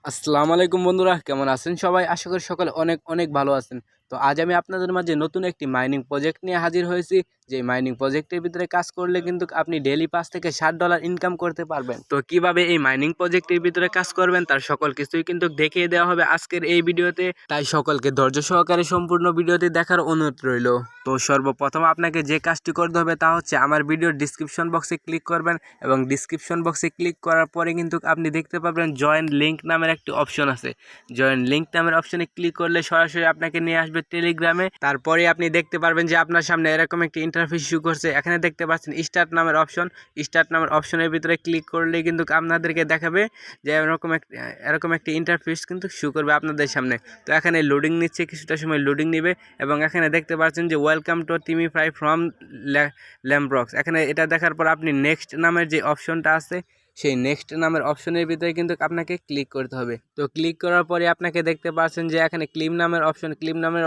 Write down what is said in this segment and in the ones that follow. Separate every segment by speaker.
Speaker 1: আসসালামু আলাইকুম বন্ধুরা, কেমন আছেন সবাই? আশা করি সকলে অনেক অনেক ভালো আছেন। তো আজ আমি আপনাদের মাঝে নতুন একটি মাইনিং প্রজেক্ট নিয়ে হাজির হয়েছি। যে মাইনিং প্রজেক্টের ভিতরে কাজ করলে কিন্তু আপনি ডেইলি $5 থেকে $7 ইনকাম করতে পারবেন। তো কিভাবে এই মাইনিং প্রজেক্টের ভিতরে কাজ করবেন তার সকল কিছুই কিন্তু দেখিয়ে দেওয়া হবে আজকের এই ভিডিওতে। তাই সকলকে ধৈর্য সহকারে সম্পূর্ণ ভিডিওটি দেখার অনুরোধ রইল। তো সর্বপ্রথম আপনাকে যে কাজটি করতে হবে তা হচ্ছে আমার ভিডিওর ডিসক্রিপশন বক্সে ক্লিক করবেন এবং ডিসক্রিপশন বক্সে ক্লিক করার পরে কিন্তু আপনি দেখতে পাবেন জয়েন লিঙ্ক নামের একটি অপশন আছে। জয়েন লিঙ্ক নামের অপশনে ক্লিক করলে সরাসরি আপনাকে নিয়ে আসবে টেলিগ্রামে। তারপরে আপনি দেখতে পারবেন যে আপনার সামনে এরকম একটি ইন্টারফেস শো করছে। এখানে দেখতে পাচ্ছেন স্টার্ট নামের অপশন। স্টার্ট নামের অপশনের ভিতরে ক্লিক করলে কিন্তু আপনাদেরকে দেখাবে যে এরকম একটি ইন্টারফেস কিন্তু শো করবে আপনাদের সামনে। তো এখানে লোডিং নিচ্ছে, কিছুটা সময় লোডিং নেবে এবং এখানে দেখতে পাচ্ছেন যে ওয়েলকাম টু টিমি ফ্রাই ফ্রম ল্যাম্ব্রক্স। এখানে এটা দেখার পর আপনি নেক্সট নামের যে অপশনটা আছে সেই নেক্সট নামের অপশনের ভিতরে কিন্তু আপনাকে ক্লিক করতে হবে। তো ক্লিক করার পরে আপনাকে দেখতে পাচ্ছেন যে এখানে ক্লেম নামের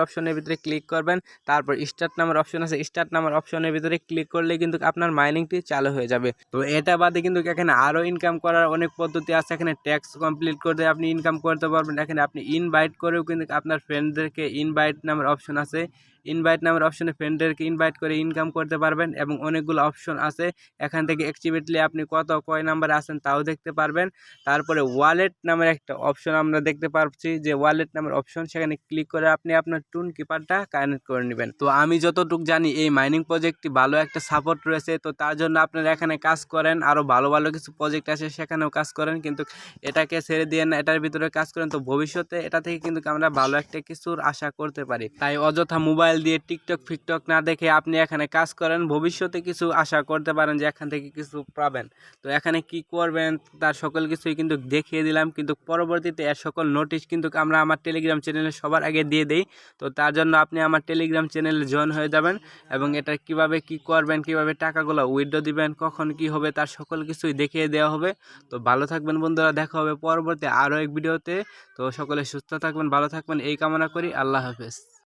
Speaker 1: অপশনের ভিতরে ক্লিক করবেন। তারপর স্টার্ট নামের অপশন আছে, স্টার্ট নামের অপশনের ভিতরে ক্লিক করলে কিন্তু আপনার মাইনিংটি চালু হয়ে যাবে। তো এটা বাদে কিন্তু এখানে আরও ইনকাম করার অনেক পদ্ধতি আছে। এখানে ট্যাক্স কমপ্লিট করতে আপনি ইনকাম করতে পারবেন। এখানে আপনি ইনভাইট করেও কিন্তু আপনার ফ্রেন্ডদেরকে ইনভাইট নামের অপশন আছে, ইনভাইট নামের অপশনে ফ্রেন্ডদেরকে ইনভাইট করে ইনকাম করতে পারবেন এবং অনেকগুলো অপশন আছে। এখান থেকে অ্যাক্টিভেটলি আপনি কয় নাম্বারে আছেন তাও দেখতে পারবেন। তারপরে ওয়ালেট নামের একটা অপশন আমরা দেখতে পাচ্ছি, যে ওয়ালেট নামের অপশন, সেখানে ক্লিক করে আপনি আপনার টুন কিপারটা কানেক্ট করে নেবেন। তো আমি যতটুকু জানি এই মাইনিং প্রজেক্টটি ভালো একটা সাপোর্ট রয়েছে। তো তার জন্য আপনারা এখানে কাজ করেন, আরও ভালো ভালো কিছু প্রজেক্ট আছে সেখানেও কাজ করেন, কিন্তু এটাকে ছেড়ে দিয়ে না, এটার ভিতরে কাজ করেন। তো ভবিষ্যতে এটা থেকে কিন্তু আমরা ভালো একটা কিছুর আশা করতে পারি। তাই অযথা মোবাইল দিয়ে টিকটক ফিকটক না দেখে আপনি এখানে কাজ করেন, ভবিষ্যতে কিছু আশা করতে পারেন যে এখান থেকে কিছু পাবেন। তো এখানে কি করবেন তার সকল কিছুই কিন্তু দেখিয়ে দিলাম, কিন্তু পরবর্তীতে এর সকল নোটিশ কিন্তু আমরা আমার টেলিগ্রাম চ্যানেলে সবার আগে দিয়ে দেই। তো তার জন্য আপনি আমার টেলিগ্রাম চ্যানেলে জয়েন হয়ে যাবেন এবং এটা কিভাবে কি করবেন, কিভাবে টাকাগুলো উইথড্র দিবেন, কখন কি হবে তার সকল কিছুই দেখিয়ে দেওয়া হবে। তো ভালো থাকবেন বন্ধুরা, দেখা হবে পরবর্তী আরও এক ভিডিওতে। তো সকলে সুস্থ থাকবেন, ভালো থাকবেন এই কামনা করি। আল্লাহ হাফেজ।